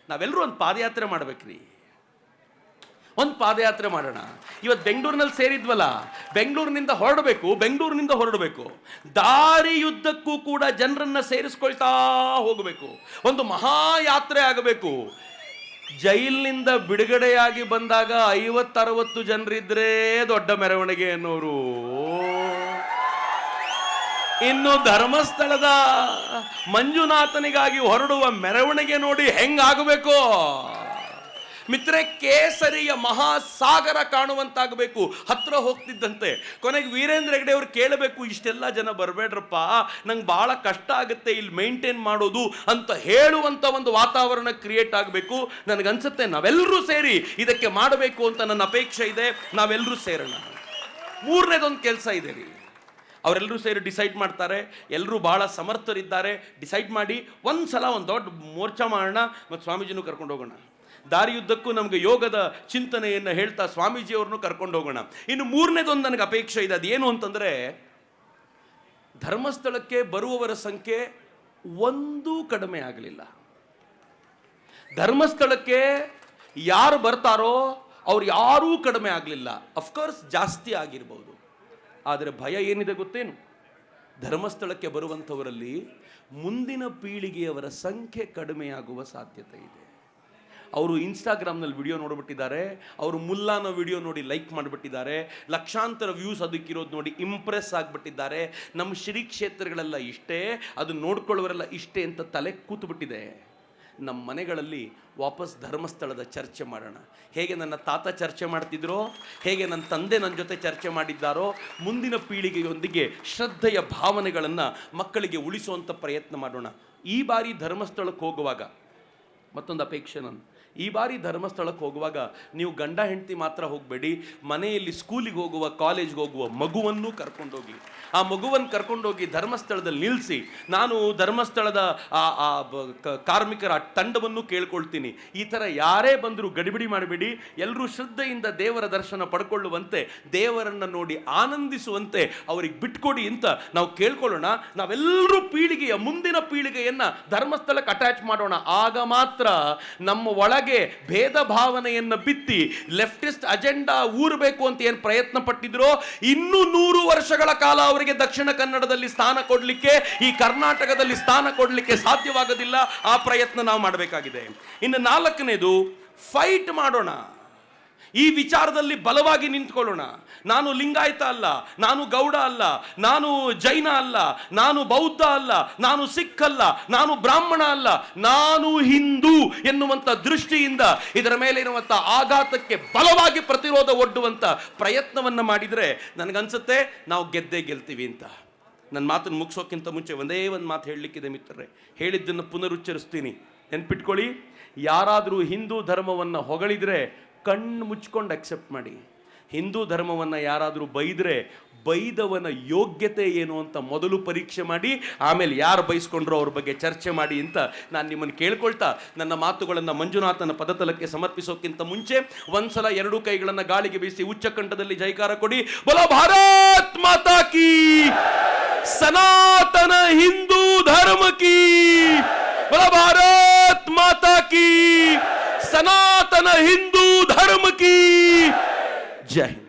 ನಾವೆಲ್ಲರೂ ಒಂದು ಪಾದಯಾತ್ರೆ ಮಾಡ್ಬೇಕ್ರಿ. ಒಂದು ಪಾದಯಾತ್ರೆ ಮಾಡೋಣ. ಇವತ್ತು ಬೆಂಗಳೂರಿನಲ್ಲಿ ಸೇರಿದ್ವಲ್ಲ, ಬೆಂಗಳೂರಿನಿಂದ ಹೊರಡಬೇಕು. ದಾರಿಯುದ್ದಕ್ಕೂ ಕೂಡ ಜನರನ್ನ ಸೇರಿಸ್ಕೊಳ್ತಾ ಹೋಗಬೇಕು. ಒಂದು ಮಹಾಯಾತ್ರೆ ಆಗಬೇಕು. ಜೈಲಿನಿಂದ ಬಿಡುಗಡೆಯಾಗಿ ಬಂದಾಗ 50-60 ಜನರಿದ್ರೆ ದೊಡ್ಡ ಮೆರವಣಿಗೆ ಅನ್ನೋರು, ಇನ್ನು ಧರ್ಮಸ್ಥಳದ ಮಂಜುನಾಥನಿಗಾಗಿ ಹೊರಡುವ ಮೆರವಣಿಗೆ ನೋಡಿ ಹೆಂಗಾಗಬೇಕು ಮಿತ್ರೆ. ಕೇಸರಿಯ ಮಹಾಸಾಗರ ಕಾಣುವಂತಾಗಬೇಕು. ಹತ್ರ ಹೋಗ್ತಿದ್ದಂತೆ ಕೊನೆಗೆ ವೀರೇಂದ್ರ ಹೆಗ್ಡೆ ಅವರು ಕೇಳಬೇಕು, ಇಷ್ಟೆಲ್ಲ ಜನ ಬರಬೇಡ್ರಪ್ಪ, ನಂಗೆ ಭಾಳ ಕಷ್ಟ ಆಗುತ್ತೆ ಇಲ್ಲಿ ಮೇಂಟೈನ್ ಮಾಡೋದು ಅಂತ ಹೇಳುವಂಥ ಒಂದು ವಾತಾವರಣ ಕ್ರಿಯೇಟ್ ಆಗಬೇಕು. ನನಗನ್ಸುತ್ತೆ ನಾವೆಲ್ಲರೂ ಸೇರಿ ಇದಕ್ಕೆ ಮಾಡಬೇಕು ಅಂತ ನನ್ನ ಅಪೇಕ್ಷೆ ಇದೆ. ನಾವೆಲ್ಲರೂ ಸೇರೋಣ. ಮೂರನೇದೊಂದು ಕೆಲಸ ಇದೆ ರೀ. ಅವರೆಲ್ಲರೂ ಸೇರಿ ಡಿಸೈಡ್ ಮಾಡ್ತಾರೆ. ಎಲ್ಲರೂ ಭಾಳ ಸಮರ್ಥರಿದ್ದಾರೆ. ಡಿಸೈಡ್ ಮಾಡಿ ಒಂದು ಸಲ ಒಂದು ದೊಡ್ಡ ಮೋರ್ಚಾ ಮಾಡೋಣ ಮತ್ತು ಸ್ವಾಮೀಜಿನೂ ಕರ್ಕೊಂಡು ಹೋಗೋಣ. ದಾರಿಯುದ್ದಕ್ಕೂ ನಮಗೆ ಯೋಗದ ಚಿಂತನೆಯನ್ನು ಹೇಳ್ತಾ ಸ್ವಾಮೀಜಿಯವ್ರನ್ನೂ ಕರ್ಕೊಂಡು ಹೋಗೋಣ. ಇನ್ನು ಮೂರನೇದೊಂದು ನನಗೆ ಅಪೇಕ್ಷೆ ಇದೆ. ಅದೇನು ಅಂತಂದರೆ, ಧರ್ಮಸ್ಥಳಕ್ಕೆ ಬರುವವರ ಸಂಖ್ಯೆ ಒಂದೂ ಕಡಿಮೆ ಆಗಲಿಲ್ಲ. ಧರ್ಮಸ್ಥಳಕ್ಕೆ ಯಾರು ಬರ್ತಾರೋ ಅವ್ರು ಯಾರೂ ಕಡಿಮೆ ಆಗಲಿಲ್ಲ. ಅಫ್ಕೋರ್ಸ್ ಜಾಸ್ತಿ ಆಗಿರ್ಬೋದು, ಆದರೆ ಭಯ ಏನಿದೆ ಗೊತ್ತೇನು? ಧರ್ಮಸ್ಥಳಕ್ಕೆ ಬರುವಂಥವರಲ್ಲಿ ಮುಂದಿನ ಪೀಳಿಗೆಯವರ ಸಂಖ್ಯೆ ಕಡಿಮೆಯಾಗುವ ಸಾಧ್ಯತೆ ಇದೆ. ಅವರು ಇನ್ಸ್ಟಾಗ್ರಾಮ್ನಲ್ಲಿ ವಿಡಿಯೋ ನೋಡಿಬಿಟ್ಟಿದ್ದಾರೆ, ಅವರು ಮುಲ್ಲಾನ ವಿಡಿಯೋ ನೋಡಿ ಲೈಕ್ ಮಾಡಿಬಿಟ್ಟಿದ್ದಾರೆ, ಲಕ್ಷಾಂತರ ವ್ಯೂಸ್ ಅದಕ್ಕಿರೋದು ನೋಡಿ ಇಂಪ್ರೆಸ್ ಆಗಿಬಿಟ್ಟಿದ್ದಾರೆ. ನಮ್ಮ ಶ್ರೀ ಕ್ಷೇತ್ರಗಳೆಲ್ಲ ಇಷ್ಟೇ, ಅದು ನೋಡ್ಕೊಳ್ಳೋರೆಲ್ಲ ಇಷ್ಟೇ ಅಂತ ತಲೆ ಕೂತ್ಬಿಟ್ಟಿದೆ. ನಮ್ಮ ಮನೆಗಳಲ್ಲಿ ವಾಪಸ್ ಧರ್ಮಸ್ಥಳದ ಚರ್ಚೆ ಮಾಡೋಣ. ಹೇಗೆ ನನ್ನ ತಾತ ಚರ್ಚೆ ಮಾಡ್ತಿದ್ರೋ, ಹೇಗೆ ನನ್ನ ತಂದೆ ನನ್ನ ಜೊತೆ ಚರ್ಚೆ ಮಾಡಿದ್ದಾರೋ, ಮುಂದಿನ ಪೀಳಿಗೆಯೊಂದಿಗೆ ಶ್ರದ್ಧೆಯ ಭಾವನೆಗಳನ್ನು ಮಕ್ಕಳಿಗೆ ಉಳಿಸುವಂಥ ಪ್ರಯತ್ನ ಮಾಡೋಣ. ಈ ಬಾರಿ ಧರ್ಮಸ್ಥಳಕ್ಕೆ ಹೋಗುವಾಗ ಮತ್ತೊಂದು ಅಪೇಕ್ಷೆ ನನ್ನ, ಈ ಬಾರಿ ಧರ್ಮಸ್ಥಳಕ್ಕೆ ಹೋಗುವಾಗ ನೀವು ಗಂಡ ಹೆಂಡತಿ ಮಾತ್ರ ಹೋಗಬೇಡಿ, ಮನೆಯಲ್ಲಿ ಸ್ಕೂಲಿಗೆ ಹೋಗುವ ಕಾಲೇಜ್ಗೆ ಹೋಗುವ ಮಗುವನ್ನು ಕರ್ಕೊಂಡೋಗಿ, ಆ ಮಗುವನ್ನು ಕರ್ಕೊಂಡೋಗಿ ಧರ್ಮಸ್ಥಳದಲ್ಲಿ ನಿಲ್ಲಿಸಿ. ನಾನು ಧರ್ಮಸ್ಥಳದ ಕಾರ್ಮಿಕರ ತಂಡವನ್ನು ಕೇಳ್ಕೊಳ್ತೀನಿ, ಈ ಥರ ಯಾರೇ ಬಂದರೂ ಗಡಿಬಿಡಿ ಮಾಡಬೇಡಿ, ಎಲ್ಲರೂ ಶ್ರದ್ಧೆಯಿಂದ ದೇವರ ದರ್ಶನ ಪಡ್ಕೊಳ್ಳುವಂತೆ, ದೇವರನ್ನು ನೋಡಿ ಆನಂದಿಸುವಂತೆ ಅವರಿಗೆ ಬಿಟ್ಕೊಡಿ ಅಂತ ನಾವು ಕೇಳ್ಕೊಳ್ಳೋಣ. ನಾವೆಲ್ಲರೂ ಮುಂದಿನ ಪೀಳಿಗೆಯನ್ನು ಧರ್ಮಸ್ಥಳಕ್ಕೆ ಅಟ್ಯಾಚ್ ಮಾಡೋಣ. ಆಗ ಮಾತ್ರ ನಮ್ಮ ಒಳಗೆ ಭೇದ ಭಾವನೆಯನ್ನು ಬಿತ್ತಿ ಲೆಫ್ಟಿಸ್ಟ್ ಅಜೆಂಡಾ ಊರಬೇಕು ಅಂತ ಏನು ಪ್ರಯತ್ನ ಪಟ್ಟಿದ್ರೋ, ಇನ್ನೂ 100 ವರ್ಷಗಳ ಕಾಲ ಅವರಿಗೆ ದಕ್ಷಿಣ ಕನ್ನಡದಲ್ಲಿ ಸ್ಥಾನ ಕೊಡಲಿಕ್ಕೆ, ಈ ಕರ್ನಾಟಕದಲ್ಲಿ ಸ್ಥಾನ ಕೊಡಲಿಕ್ಕೆ ಸಾಧ್ಯವಾಗೋದಿಲ್ಲ. ಆ ಪ್ರಯತ್ನ ನಾವು ಮಾಡಬೇಕಾಗಿದೆ. ಇನ್ನು 4ನೇದು, ಫೈಟ್ ಮಾಡೋಣ. ಈ ವಿಚಾರದಲ್ಲಿ ಬಲವಾಗಿ ನಿಂತ್ಕೊಳ್ಳೋಣ. ನಾನು ಲಿಂಗಾಯತ ಅಲ್ಲ, ನಾನು ಗೌಡ ಅಲ್ಲ, ನಾನು ಜೈನ ಅಲ್ಲ, ನಾನು ಬೌದ್ಧ ಅಲ್ಲ, ನಾನು ಸಿಖ್ ಅಲ್ಲ, ನಾನು ಬ್ರಾಹ್ಮಣ ಅಲ್ಲ, ನಾನು ಹಿಂದೂ ಎನ್ನುವಂಥ ದೃಷ್ಟಿಯಿಂದ ಇದರ ಮೇಲೆ ಇರುವಂಥ ಆಘಾತಕ್ಕೆ ಬಲವಾಗಿ ಪ್ರತಿರೋಧ ಒಡ್ಡುವಂಥ ಪ್ರಯತ್ನವನ್ನು ಮಾಡಿದರೆ ನನಗನ್ಸುತ್ತೆ ನಾವು ಗೆಲ್ತೀವಿ ಅಂತ. ನನ್ನ ಮಾತನ್ನು ಮುಗಿಸೋಕ್ಕಿಂತ ಮುಂಚೆ ಒಂದೇ ಒಂದು ಮಾತು ಹೇಳಲಿಕ್ಕಿದೆ ಮಿತ್ರರೇ. ಹೇಳಿದ್ದನ್ನು ಪುನರುಚ್ಚರಿಸ್ತೀನಿ, ನೆನ್ಪಿಟ್ಕೊಳ್ಳಿ. ಯಾರಾದರೂ ಹಿಂದೂ ಧರ್ಮವನ್ನು ಹೊಗಳಿದರೆ ಕಣ್ಣು ಮುಚ್ಕೊಂಡು ಅಕ್ಸೆಪ್ಟ್ ಮಾಡಿ. ಹಿಂದೂ ಧರ್ಮವನ್ನು ಯಾರಾದರೂ ಬೈದವನ ಯೋಗ್ಯತೆ ಏನು ಅಂತ ಮೊದಲು ಪರೀಕ್ಷೆ ಮಾಡಿ, ಆಮೇಲೆ ಯಾರು ಬೈಸ್ಕೊಂಡ್ರೋ ಅವ್ರ ಬಗ್ಗೆ ಚರ್ಚೆ ಮಾಡಿ ಅಂತ ನಾನು ನಿಮ್ಮನ್ನು ಕೇಳ್ಕೊಳ್ತಾ ನನ್ನ ಮಾತುಗಳನ್ನು ಮಂಜುನಾಥನ ಪದತಲಕ್ಕೆ ಸಮರ್ಪಿಸೋಕ್ಕಿಂತ ಮುಂಚೆ ಒಂದ್ಸಲ 2 ಕೈಗಳನ್ನು ಗಾಳಿಗೆ ಬೀಸಿ ಉಚ್ಚಕಂಠದಲ್ಲಿ ಜೈಕಾರ ಕೊಡಿ. ಬೋಲೋ ಭಾರತ್ ಮಾತಾ ಕೀ, ಸನಾತನ ಹಿಂದೂ ಧರ್ಮ ಕೀ, ಬೋಲೋ ಭಾರತ್ ಮಾತಾ ಕೀ, ಸನಾತನ ಹಿಂದೂ धर्म की जय।